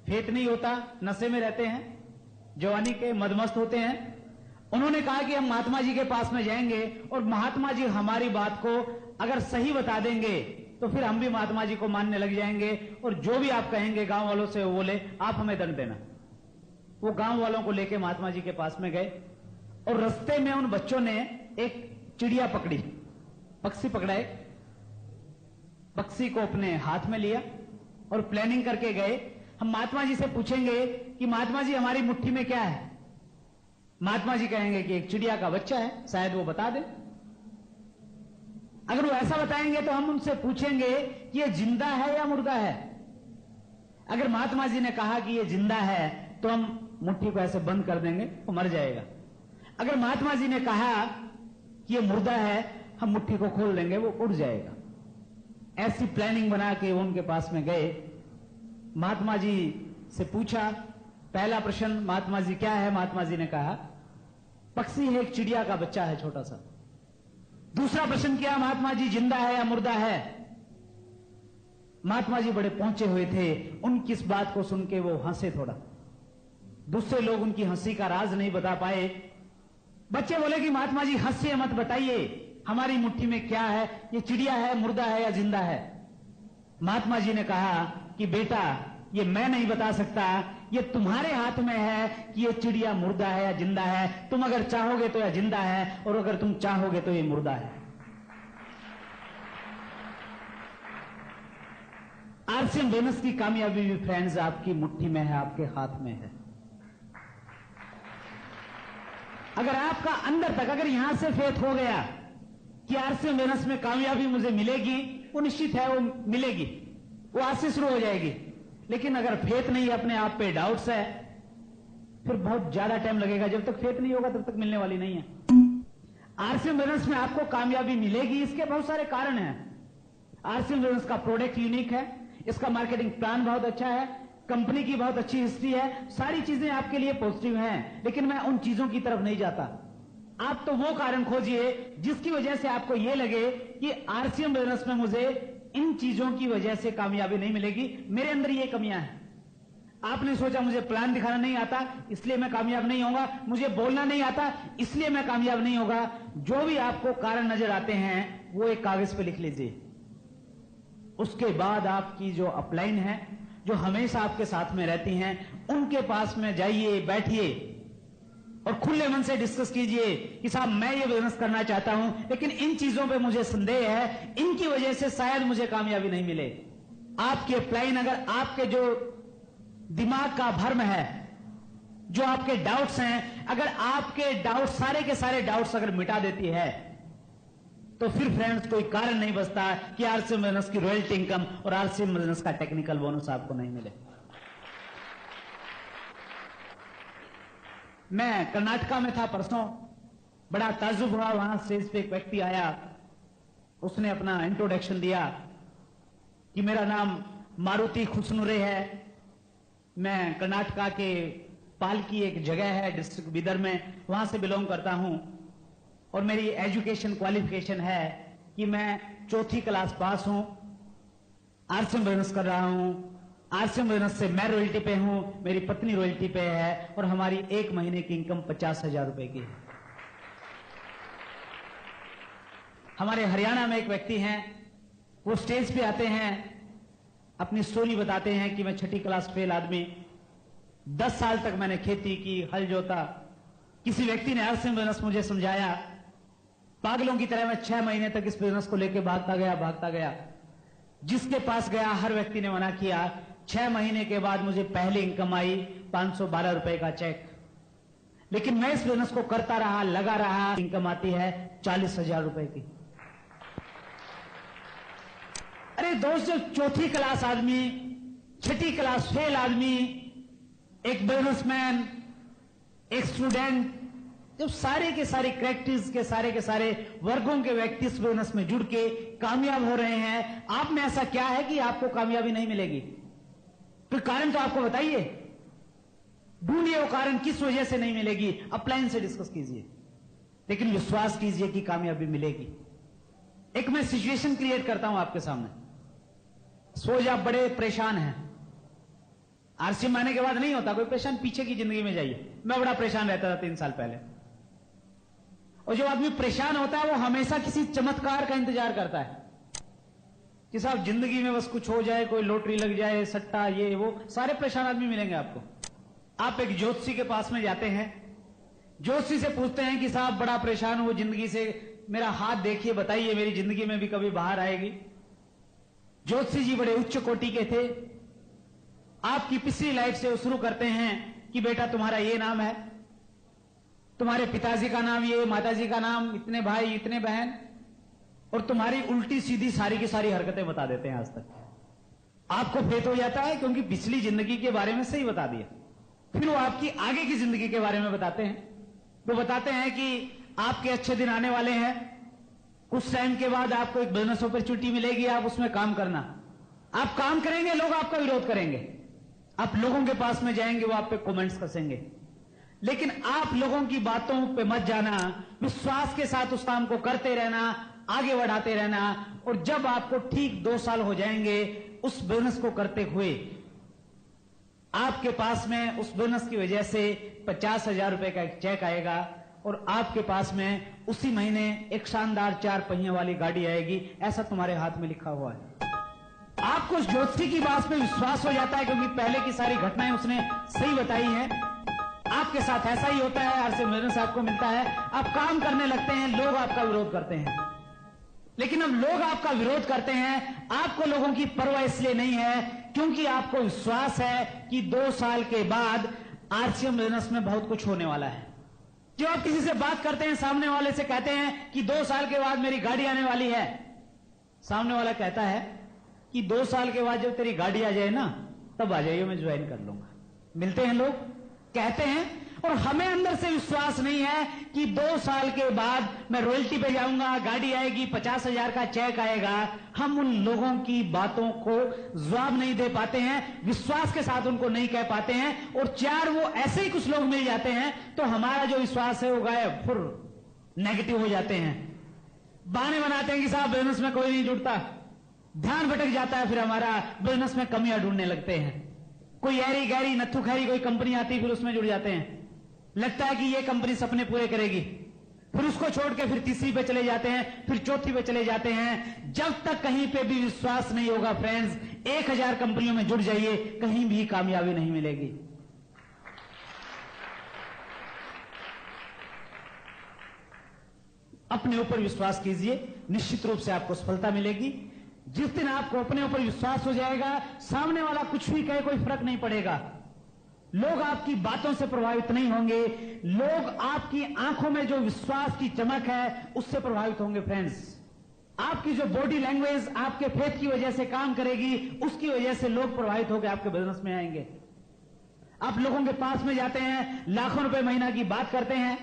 फेत नहीं होता, नशे में रहते हैं, जवानी के मदमस्त होते हैं, उन्होंने कहा कि हम महात्मा जी के पास में जाएंगे और महात्मा जी हमारी बात को अगर सही बता देंगे तो फिर हम भी महात्मा जी को मानने लग जाएंगे और जो भी आप कहेंगे गांव वालों से वो बोले, आप हमें दंड देना। वो गांव वालों को लेके महात्मा जी के पास में गए और रास्ते में उन बच्चों ने एक चिड़िया पकड़ी, पक्षी पकड़ा, एक पक्षी को अपने हाथ में लिया और प्लानिंग करके गए, हम महात्मा जी से पूछेंगे कि महात्मा जी हमारी मुट्ठी में क्या है। महात्मा जी कहेंगे कि एक चिड़िया का बच्चा है, शायद वो बता दे। अगर वो ऐसा बताएंगे तो हम उनसे पूछेंगे कि ये जिंदा है या मुर्दा है। अगर महात्मा जी ने कहा कि ये जिंदा है तो हम मुट्ठी को ऐसे बंद कर देंगे, वो मर जाएगा। अगर महात्मा जी ने कहा कि ये मुर्दा है, हम मुट्ठी को खोल देंगे, वो उड़ जाएगा। ऐसी प्लानिंग बना के वो उनके पास में गए, महात्मा जी से पूछा, पहला प्रश्न महात्मा जी क्या है, महात्मा जी ने कहा पक्षी है, एक चिड़िया का बच्चा है छोटा सा। दूसरा प्रश्न किया, महात्मा जी जिंदा है या मुर्दा है। महात्मा जी बड़े पहुंचे हुए थे, उनकी इस बात को सुन के वो हंसे थोड़ा। दूसरे लोग उनकी हंसी का राज नहीं बता पाए। बच्चे बोले कि महात्मा जी हंसिए मत, बताइए हमारी मुट्ठी में क्या है, ये चिड़िया है, मुर्दा है या जिंदा है। महात्मा जी ने कहा कि बेटा ये मैं नहीं बता सकता, ये तुम्हारे हाथ में है कि ये चिड़िया मुर्दा है या जिंदा है। तुम अगर चाहोगे तो यह जिंदा है और अगर तुम चाहोगे तो ये मुर्दा है। आरसीएम बिजनेस की कामयाबी भी फ्रेंड्स आपकी मुट्ठी में है, आपके हाथ में है। अगर आपका अंदर तक अगर यहां से फेथ हो गया कि आरसीएम बिजनेस में कामयाबी मुझे मिलेगी, वो निश्चित है, वो मिलेगी, वो आज से शुरू हो जाएगी। लेकिन अगर फेथ नहीं है, अपने आप पे डाउट्स है, फिर बहुत ज्यादा टाइम लगेगा। जब तक फेथ नहीं होगा तब तक मिलने वाली नहीं है। आरसीएम बिजनेस में आपको कामयाबी मिलेगी, इसके बहुत सारे कारण हैं। आरसीएम बिजनेस का प्रोडक्ट यूनिक है, इसका मार्केटिंग प्लान बहुत अच्छा है, कंपनी की बहुत अच्छी हिस्ट्री है, सारी चीजें आपके लिए पॉजिटिव हैं। लेकिन मैं उन चीजों की तरफ नहीं जाता। आप तो वो कारण खोजिए जिसकी वजह से आपको यह लगे कि आरसीएम बिजनेस में मुझे इन चीजों की वजह से कामयाबी नहीं मिलेगी, मेरे अंदर ये कमियां हैं। आपने सोचा मुझे प्लान दिखाना नहीं आता इसलिए मैं कामयाब नहीं होगा, मुझे बोलना नहीं आता इसलिए मैं कामयाब नहीं होगा। जो भी आपको कारण नजर आते हैं वो एक कागज पे लिख लीजिए। उसके बाद आपकी जो अपलाइन है, जो हमेशा आपके साथ में रहती हैं, उनके पास में जाइए, बैठिए और खुले मन से डिस्कस कीजिए कि साहब मैं ये बिजनेस करना चाहता हूं, लेकिन इन चीजों पे मुझे संदेह है, इनकी वजह से शायद मुझे कामयाबी नहीं मिले। आपके प्लान, अगर आपके जो दिमाग का भ्रम है, जो आपके डाउट्स हैं, अगर आपके डाउट सारे के सारे डाउट्स अगर मिटा देती है, तो फिर फ्रेंड्स कोई कारण नहीं बचता कि आरसीएम बिजनेस की रॉयल्टी इनकम और आरसीएम बिजनेस का टेक्निकल बोनस आपको नहीं मिले। मैं कर्नाटका में था परसों, बड़ा ताज्जुब हुआ, वहां स्टेज पे एक व्यक्ति आया, उसने अपना इंट्रोडक्शन दिया कि मेरा नाम मारुति खुशनुरे है, मैं कर्नाटका के पालकी एक जगह है डिस्ट्रिक्ट बीदर में, वहां से बिलोंग करता हूं, और मेरी एजुकेशन क्वालिफिकेशन है कि मैं 4th क्लास पास हूं, आरसीएम बिजनेस कर रहा हूं, आरसीएम बिजनेस से मैं रॉयल्टी पे हूं, मेरी पत्नी रॉयल्टी पे है, और हमारी 1 महीने की इनकम 50,000 रुपए की है। हमारे हरियाणा में एक व्यक्ति हैं, वो स्टेज पे आते हैं, अपनी स्टोरी बताते हैं कि मैं 6ठी क्लास फेल आदमी, 10 साल तक मैंने खेती की, हल जोता, किसी व्यक्ति ने आरसीएम बिजनेस मुझे समझाया, पागलों की तरह मैं 6 महीने तक इस बिजनेस को लेकर भागता गया, जिसके पास गया हर व्यक्ति ने मना किया। 6 महीने के बाद मुझे पहली इनकम आई 512 रुपए का चेक, लेकिन मैं इस बिजनेस को करता रहा, लगा रहा, इनकम आती है 40,000 रुपए की। अरे दोस्त, जो 4ठी क्लास आदमी, 6ठी क्लास फेल आदमी, एक बिजनेसमैन, एक स्टूडेंट, जब सारे के सारे कैरेक्टर्स के सारे वर्गों के व्यक्ति इस बिजनेस में जुड़ के कामयाब हो रहे हैं, आप में ऐसा क्या है कि आपको कामयाबी नहीं मिलेगी? तो कारण तो आपको बताइए, ढूंढिए वो कारण, किस वजह से नहीं मिलेगी, अपलाइन से डिस्कस कीजिए, लेकिन विश्वास कीजिए कि कामयाबी मिलेगी। एक मैं सिचुएशन क्रिएट करता हूं आपके सामने। सोच आप बड़े परेशान हैं, आरसीएम आने के बाद नहीं होता कोई परेशान, पीछे की जिंदगी में जाइए। मैं बड़ा परेशान रहता था 3 साल पहले, और जो आदमी परेशान होता है वो हमेशा किसी चमत्कार का इंतजार करता है कि साहब जिंदगी में बस कुछ हो जाए, कोई लॉटरी लग जाए, सट्टा, ये वो, सारे परेशान आदमी मिलेंगे आपको। आप एक ज्योतिषी के पास में जाते हैं, ज्योतिषी से पूछते हैं कि साहब बड़ा परेशान हूं जिंदगी से, मेरा हाथ देखिए, बताइए मेरी जिंदगी में भी कभी बाहर आएगी। ज्योतिषी जी बड़े उच्च कोटि के थे। आपकी पिछली लाइफ से वो शुरू करते हैं कि बेटा तुम्हारा ये नाम है, तुम्हारे पिताजी का नाम ये, माताजी का नाम, इतने भाई, इतने बहन, और तुम्हारी उल्टी सीधी सारी की सारी हरकतें बता देते हैं आज तक। आपको फेत हो जाता है क्योंकि पिछली जिंदगी के बारे में सही बता दिया। फिर वो आपकी आगे की जिंदगी के बारे में बताते हैं। वो बताते हैं कि आपके अच्छे दिन आने वाले हैं, कुछ टाइम के बाद आपको एक बिजनेस अपॉर्चुनिटी मिलेगी, आप उसमें काम करना। आप काम करेंगे, लोग आपका विरोध करेंगे, आप लोगों के पास में जाएंगे, वो आप पे कमेंट्स कसेंगे, लेकिन आप लोगों की बातों पे मत जाना, विश्वास के साथ उस काम को करते रहना, आगे बढ़ाते रहना, और जब आपको ठीक 2 साल हो जाएंगे उस बिजनेस को करते हुए, आपके पास में उस बिजनेस की वजह से 50,000 रुपए का एक चेक आएगा, और आपके पास में उसी महीने एक शानदार 4 पहिए वाली गाड़ी आएगी, ऐसा तुम्हारे हाथ में लिखा हुआ है। आपको उस ज्योतिषी की बात पे विश्वास हो जाता है क्योंकि पहले की सारी घटनाएं उसने सही बताई हैं। आपके साथ ऐसा ही होता है, आरसीएम बिजनेस आपको मिलता है, आप काम करने लगते हैं, लोग आपका विरोध करते हैं। लेकिन अब लोग आपका विरोध करते हैं, आपको लोगों की परवाह इसलिए नहीं है क्योंकि आपको विश्वास है कि 2 साल के बाद आरसीएम बिजनेस में बहुत कुछ होने वाला है। जब आप किसी से बात करते हैं, सामने वाले से कहते हैं कि 2 साल के बाद मेरी गाड़ी आने वाली है, सामने वाला कहता है कि 2 साल के बाद जब तेरी गाड़ी आ जाए ना, तब आ जाइए, मैं ज्वाइन कर लूंगा। मिलते हैं लोग, कहते हैं, और हमें अंदर से विश्वास नहीं है कि 2 साल के बाद मैं रॉयल्टी पे जाऊंगा, गाड़ी आएगी, 50,000 का चेक आएगा। हम उन लोगों की बातों को जवाब नहीं दे पाते हैं, विश्वास के साथ उनको नहीं कह पाते हैं, और 4 वो ऐसे ही कुछ लोग मिल जाते हैं तो हमारा जो विश्वास है वो गायब, फिर नेगेटिव हो जाते हैं। बहाने बनाते हैं कि साहब बिजनेस में कोई नहीं जुड़ता, ध्यान भटक जाता है, फिर हमारा बिजनेस में कमियां ढूंढने लगते हैं। कोई ऐरी गैरी नत्थु खैरी कोई कंपनी आती, फिर उसमें जुड़ जाते हैं, लगता है कि ये कंपनी सपने पूरे करेगी, फिर उसको छोड़ के फिर तीसरी पे चले जाते हैं, फिर चौथी पे चले जाते हैं। जब तक कहीं पे भी विश्वास नहीं होगा फ्रेंड्स, 1000 कंपनियों में जुड़ जाइए, कहीं भी कामयाबी नहीं मिलेगी। अपने ऊपर विश्वास कीजिए, निश्चित रूप से आपको सफलता मिलेगी। जिस दिन आपको अपने ऊपर विश्वास हो जाएगा, सामने वाला कुछ भी कहे कोई फर्क नहीं पड़ेगा। लोग आपकी बातों से प्रभावित नहीं होंगे, लोग आपकी आंखों में जो विश्वास की चमक है उससे प्रभावित होंगे। फ्रेंड्स, आपकी जो बॉडी लैंग्वेज आपके फेथ की वजह से काम करेगी, उसकी वजह से लोग प्रभावित होकर आपके बिजनेस में आएंगे। आप लोगों के पास में जाते हैं, लाखों रुपए महीना की बात करते हैं,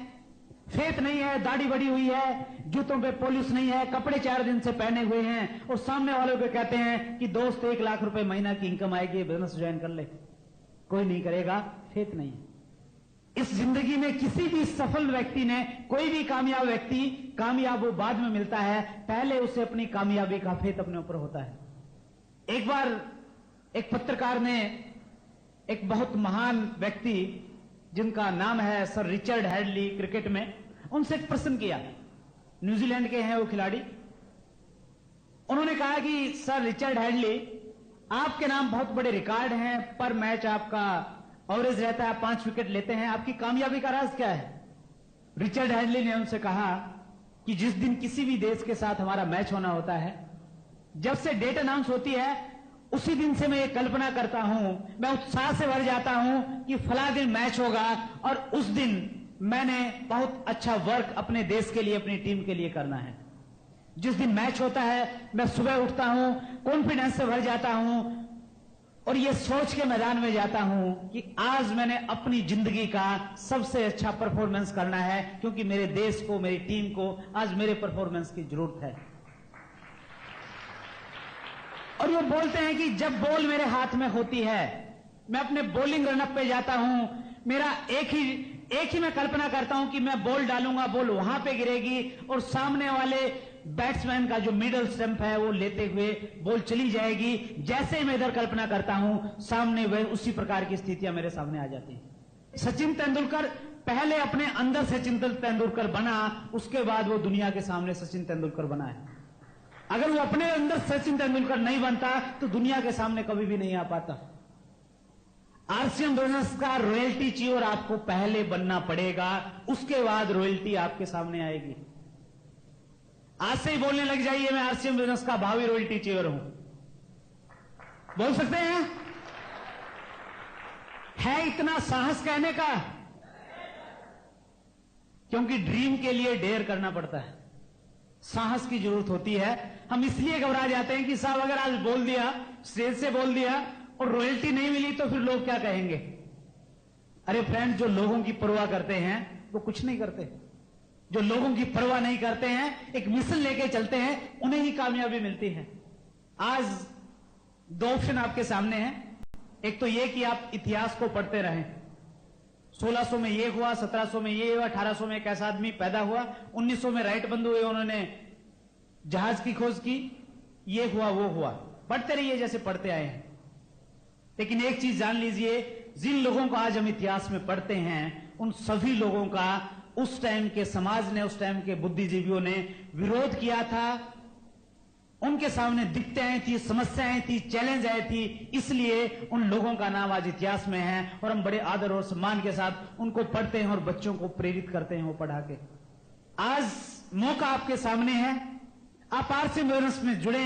फेथ नहीं है, दाढ़ी बड़ी हुई है, जूतों पे पॉलिश नहीं है, कपड़े 4 दिन से पहने हुए हैं, और सामने वालों को कहते हैं कि दोस्त 1 लाख रुपए महीना की इनकम आएगी, बिजनेस ज्वाइन कर ले। कोई नहीं करेगा, फेथ नहीं है। इस जिंदगी में किसी भी सफल व्यक्ति ने, कोई भी कामयाब व्यक्ति, कामयाब वो बाद में मिलता है, पहले उसे अपनी कामयाबी का फेथ अपने ऊपर होता है। एक बार एक पत्रकार ने एक बहुत महान व्यक्ति जिनका नाम है सर रिचर्ड हेडली, क्रिकेट में, उनसे एक प्रश्न किया। न्यूजीलैंड के हैं वो खिलाड़ी। उन्होंने कहा कि सर रिचर्ड हेडली, आपके नाम बहुत बड़े रिकॉर्ड हैं, पर मैच आपका एवरेज रहता है, 5 विकेट लेते हैं, आपकी कामयाबी का राज क्या है? रिचर्ड हेडली ने उनसे कहा कि जिस दिन किसी भी देश के साथ हमारा मैच होना होता है, जब से डेट अनाउंस होती है, उसी दिन से मैं ये कल्पना करता हूं, मैं उत्साह से भर जाता हूं कि फला दिन मैच होगा, और उस दिन मैंने बहुत अच्छा वर्क अपने देश के लिए, अपनी टीम के लिए करना है। जिस दिन मैच होता है, मैं सुबह उठता हूं, कॉन्फिडेंस से भर जाता हूं, और ये सोच के मैदान में जाता हूं कि आज मैंने अपनी जिंदगी का सबसे अच्छा परफॉर्मेंस करना है, क्योंकि मेरे देश को, मेरी टीम को आज मेरे परफॉर्मेंस की जरूरत है। और वो बोलते हैं कि जब बॉल मेरे हाथ में होती है, मैं अपने बॉलिंग रनअप पे जाता हूं, मेरा एक ही मैं कल्पना करता हूं कि मैं बॉल डालूंगा, बॉल वहां पे गिरेगी, और सामने वाले बैट्समैन का जो मिडल स्टंप है वो लेते हुए बॉल चली जाएगी। जैसे ही मैं इधर कल्पना करता हूं, सामने वह उसी प्रकार की स्थितियां मेरे सामने आ जाती हैं। सचिन तेंदुलकर पहले अपने अंदर सचिन तेंदुलकर बना, उसके बाद वो दुनिया के सामने सचिन तेंदुलकर बना है। अगर वो अपने अंदर सचिन तेंदुलकर नहीं बनता तो दुनिया के सामने कभी भी नहीं आ पाता। आरसीएम बिजनेस का रॉयल्टी चीयर आपको पहले बनना पड़ेगा, उसके बाद रॉयल्टी आपके सामने आएगी। आज से ही बोलने लग जाइए, मैं आरसीएम बिजनेस का भावी रॉयल्टी चीयर हूं। बोल सकते हैं? है इतना साहस कहने का? क्योंकि ड्रीम के लिए डेयर करना पड़ता है, साहस की जरूरत होती है। हम इसलिए घबरा जाते हैं कि साहब अगर आज बोल दिया, स्टेज से बोल दिया और रॉयल्टी नहीं मिली तो फिर लोग क्या कहेंगे? अरे फ्रेंड, जो लोगों की परवाह करते हैं वो कुछ नहीं करते। जो लोगों की परवाह नहीं करते हैं, एक मिशन लेके चलते हैं, उन्हें ही कामयाबी मिलती है। आज 2 ऑप्शन आपके सामने हैं। एक तो ये कि आप इतिहास को पढ़ते रहें। 1600 में ये हुआ, 1700 में ये हुआ, 1800 में एक ऐसा आदमी पैदा हुआ, 1900 में राइट बंधु हुए, उन्होंने जहाज की खोज की, ये हुआ वो हुआ। पढ़ते रहिए जैसे पढ़ते आए हैं। लेकिन एक चीज जान लीजिए, जिन लोगों को आज हम इतिहास में पढ़ते हैं, उन सभी लोगों का उस टाइम के समाज ने, उस टाइम के बुद्धिजीवियों ने विरोध किया था। उनके सामने दिक्कतें आई थी, समस्याएं थी, चैलेंज आए थी, इसलिए उन लोगों का नाम आज इतिहास में है, और हम बड़े आदर और सम्मान के साथ उनको पढ़ते हैं और बच्चों को प्रेरित करते हैं वो पढ़ा के। आज मौका आपके सामने है, आप आरसीएम बिजनेस में जुड़े,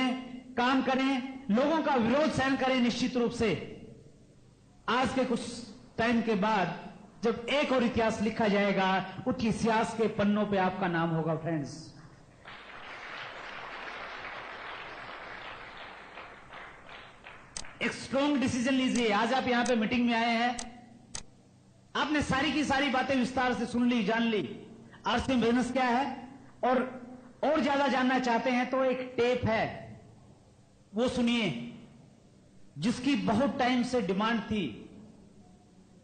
काम करें, लोगों का विरोध सहन करें। निश्चित रूप से आज के कुछ टाइम के बाद जब एक और इतिहास लिखा जाएगा, उस इतिहास के पन्नों पे आपका नाम होगा। फ्रेंड्स, एक स्ट्रॉन्ग डिसीजन लीजिए। आज आप यहां पे मीटिंग में आए हैं, आपने सारी की सारी बातें विस्तार से सुन ली, जान ली, आरसीएम बिजनेस क्या है, और ज्यादा जानना चाहते हैं तो एक टेप है, वो सुनिए, जिसकी बहुत टाइम से डिमांड थी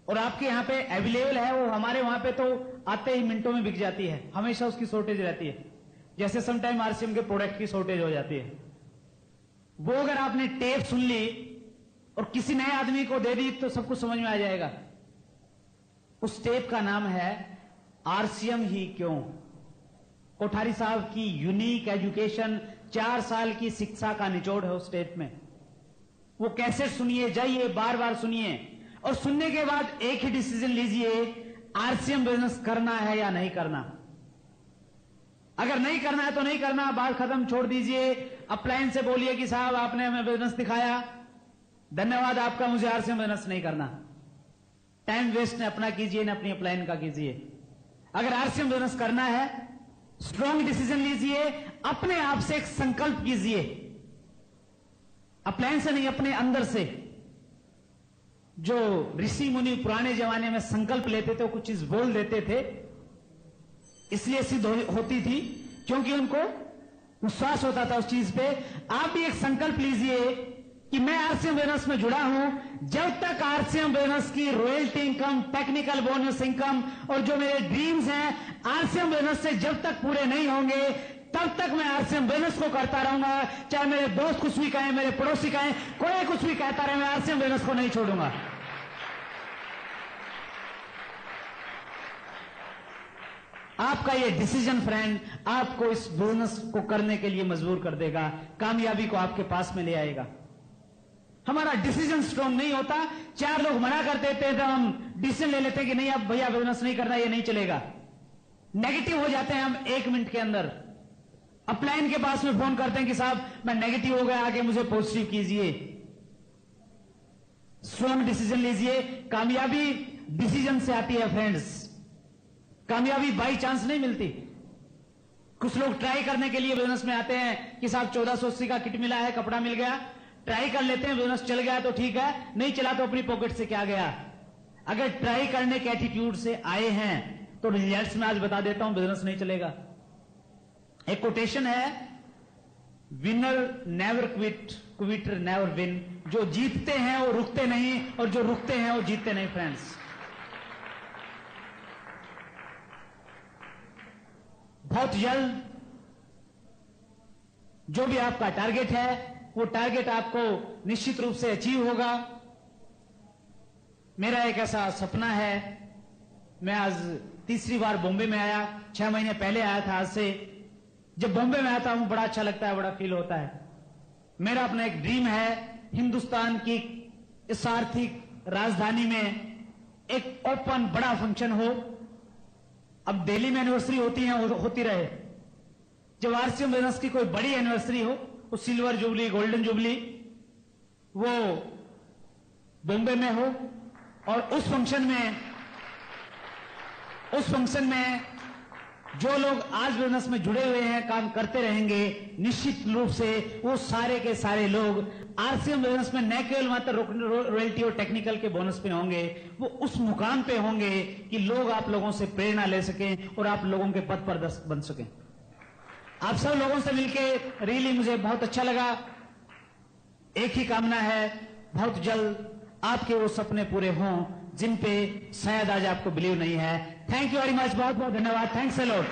और आपके यहां पे अवेलेबल है। वो हमारे वहां पे तो आते ही मिनटों में बिक जाती है, हमेशा उसकी शॉर्टेज रहती है, जैसे समटाइम आरसीएम के प्रोडक्ट की शॉर्टेज हो जाती है। वो अगर आपने टेप सुन ली और किसी नए आदमी को दे दी तो सब कुछ समझ में आ जाएगा। उस टेप का नाम है आरसीएम ही क्यों। कोठारी साहब की यूनिक एजुकेशन, 4 साल की शिक्षा का निचोड़ है उस टेप में। वो कैसे सुनिए, जाइए, बार बार सुनिए, और सुनने के बाद एक ही डिसीजन लीजिए, आरसीएम बिजनेस करना है या नहीं करना। अगर नहीं करना है तो नहीं करना, बात खत्म, छोड़ दीजिए। अपलाइन से बोलिए कि साहब आपने हमें बिजनेस दिखाया, धन्यवाद आपका, मुझे आरसीएम बिजनेस नहीं करना। टाइम वेस्ट न अपना कीजिए, न अपनी अपलाइन का कीजिए। अगर आरसीएम बिजनेस करना है, स्ट्रॉन्ग डिसीजन लीजिए, अपने आप से एक संकल्प कीजिए, अपलाइन से नहीं, अपने अंदर से। जो ऋषि मुनि पुराने जमाने में संकल्प लेते थे, वो कुछ चीज बोल देते थे, इसलिए सिद्ध होती थी, क्योंकि उनको विश्वास होता था उस चीज पे। आप भी एक संकल्प लीजिए कि मैं आरसीएम बिजनेस में जुड़ा हूं, जब तक आरसीएम बिजनेस की royalty income, technical bonus income और जो मेरे ड्रीम्स हैं आरसीएम बिजनेस से जब तक पूरे नहीं होंगे, तब तक मैं आरसीएम बिजनेस को करता रहूंगा। चाहे मेरे दोस्त कुछ भी कहें, मेरे पड़ोसी कहें, कोई कुछ भी कहता रहे, मैं आरसीएम बिजनेस को नहीं छोड़ूंगा। आपका ये डिसीजन फ्रेंड आपको इस बिजनेस को करने के लिए मजबूर कर देगा, कामयाबी को आपके पास में ले आएगा। हमारा डिसीजन स्ट्रॉन्ग नहीं होता, चार लोग मना कर देते हैं तो हम डिसीजन ले लेते हैं कि नहीं अब भैया बिजनेस नहीं करना, ये नहीं चलेगा। नेगेटिव हो जाते हैं हम 1 मिनट के अंदर। अपलाइन के पास में फोन करते हैं कि साहब मैं नेगेटिव हो गया, आगे मुझे पॉजिटिव कीजिए। स्ट्रॉन्ग डिसीजन लीजिए। कामयाबी डिसीजन से आती है फ्रेंड्स, कामयाबी बाई चांस नहीं मिलती। कुछ लोग ट्राई करने के लिए बिजनेस में आते हैं कि साहब 1480 का किट मिला है, कपड़ा मिल गया, ट्राई कर लेते हैं, बिजनेस चल गया तो ठीक है, नहीं चला तो अपनी पॉकेट से क्या गया। अगर ट्राई करने के एटीट्यूड से आए हैं तो रिजल्ट्स में आज बता देता हूं, बिजनेस नहीं चलेगा। एक कोटेशन है, winner never quit, Quetta never win. जो जीतते हैं वो रुकते नहीं, और जो रुकते हैं वो जीतते नहीं फ्रेंड्स। बहुत जल्द जो भी आपका टारगेट है, वो टारगेट आपको निश्चित रूप से अचीव होगा। मेरा एक ऐसा सपना है, मैं आज तीसरी बार बॉम्बे में आया, 6 महीने पहले आया था आज से। जब बॉम्बे में आता हूं बड़ा अच्छा लगता है, बड़ा फील होता है। मेरा अपना एक ड्रीम है, हिंदुस्तान की इस आर्थिक राजधानी में एक ओपन बड़ा फंक्शन हो। अब दिल्ली में एनिवर्सरी होती है, होती रहे, जब आरसीएम बिजनेस की कोई बड़ी एनिवर्सरी हो, वो सिल्वर जुबली, गोल्डन जुबली, वो बॉम्बे में हो, और उस फंक्शन में जो लोग आज बिजनेस में जुड़े हुए हैं, काम करते रहेंगे, निश्चित रूप से वो सारे के सारे लोग आरसीएम बिजनेस में न केवल मात्र रॉयल्टी और टेक्निकल के बोनस पे होंगे, वो उस मुकाम पे होंगे कि लोग आप लोगों से प्रेरणा ले सकें और आप लोगों के पथ प्रदर्शक बन सकें। आप सब लोगों से मिलके रियली मुझे बहुत अच्छा लगा। एक ही कामना है, बहुत जल्द आपके वो सपने पूरे हों जिन पे शायद आज आपको बिलीव नहीं है। थैंक यू वेरी मच, बहुत बहुत धन्यवाद, थैंक्स अ लॉट।